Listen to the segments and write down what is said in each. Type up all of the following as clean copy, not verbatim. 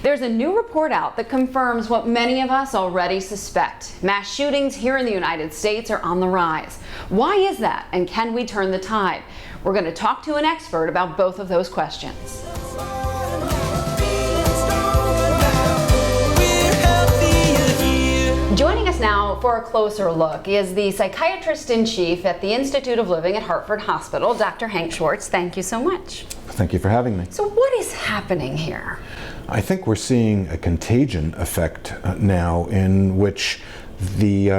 There's a new report out that confirms what many of us already suspect. Mass shootings here in the United States are on the rise. Why is that, and can we turn the tide? We're going to talk to an expert about both of those questions. Joining us now for a closer look is the psychiatrist-in-chief at the Institute of Living at Hartford Hospital, Dr. Hank Schwartz. Thank you so much. Thank you for having me. So what is happening here? I think we're seeing a contagion effect now in which the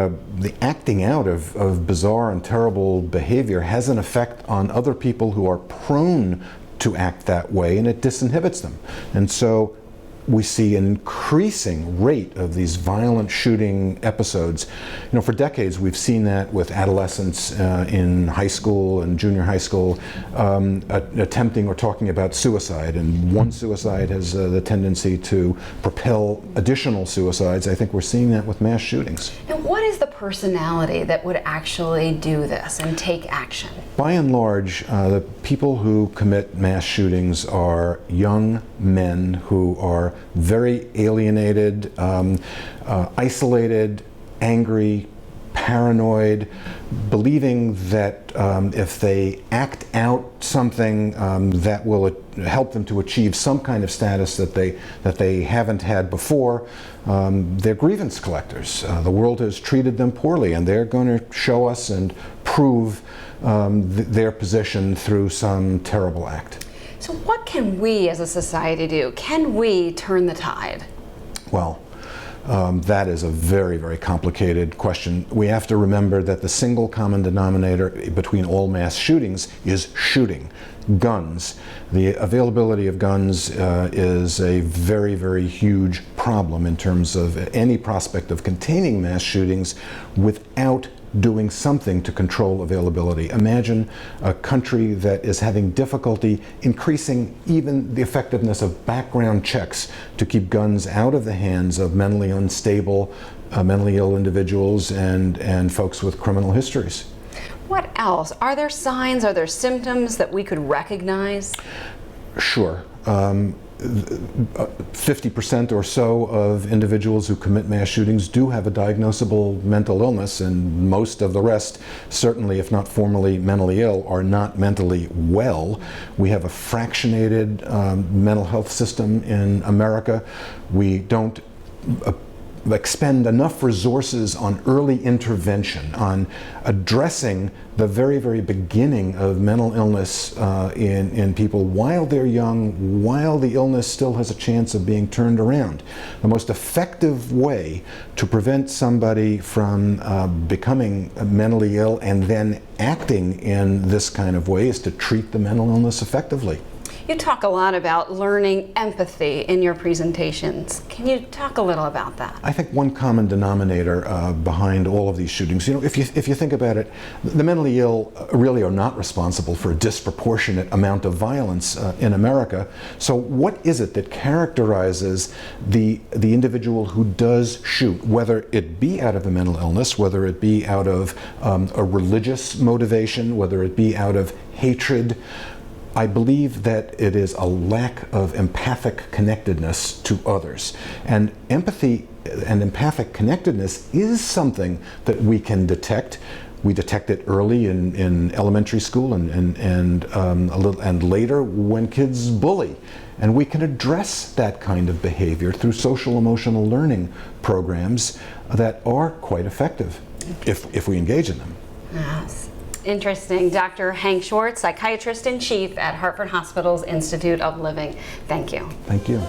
acting out of bizarre and terrible behavior has an effect on other people who are prone to act that way, and it disinhibits them. And so we see an increasing rate of these violent shooting episodes. You know, for decades we've seen that with adolescents in high school and junior high school attempting or talking about suicide, and one suicide has the tendency to propel additional suicides. I think we're seeing that with mass shootings. And what is the personality that would actually do this and take action? By and large, the people who commit mass shootings are young men who are very alienated, isolated, angry, paranoid, believing that if they act out something that will help them to achieve some kind of status that they haven't had before. They're grievance collectors. The world has treated them poorly, and they're going to show us and prove their position through some terrible act. So what can we as a society do? Can we turn the tide? Well, that is a very, very complicated question. We have to remember that the single common denominator between all mass shootings is shooting, guns. The availability of guns is a very, very huge problem in terms of any prospect of containing mass shootings without doing something to control availability. Imagine a country that is having difficulty increasing even the effectiveness of background checks to keep guns out of the hands of mentally unstable, mentally ill individuals and folks with criminal histories. What else? Are there signs, are there symptoms that we could recognize? Sure. 50% or so of individuals who commit mass shootings do have a diagnosable mental illness, and most of the rest, certainly if not formally mentally ill, are not mentally well. We have a fractionated mental health system in America. We don't expend enough resources on early intervention, on addressing the very, very beginning of mental illness in people while they're young, while the illness still has a chance of being turned around. The most effective way to prevent somebody from becoming mentally ill and then acting in this kind of way is to treat the mental illness effectively. You talk a lot about learning empathy in your presentations. Can you talk a little about that? I think one common denominator behind all of these shootings, you know, if you think about it, the mentally ill really are not responsible for a disproportionate amount of violence in America. So what is it that characterizes the individual who does shoot, whether it be out of a mental illness, whether it be out of a religious motivation, whether it be out of hatred? I believe that it is a lack of empathic connectedness to others. And empathy and empathic connectedness is something that we can detect. We detect it early in elementary school and later when kids bully. And we can address that kind of behavior through social emotional learning programs that are quite effective if we engage in them. Yes. Interesting. Dr. Hank Schwartz, psychiatrist-in-chief at Hartford Hospital's Institute of Living. Thank you. Thank you.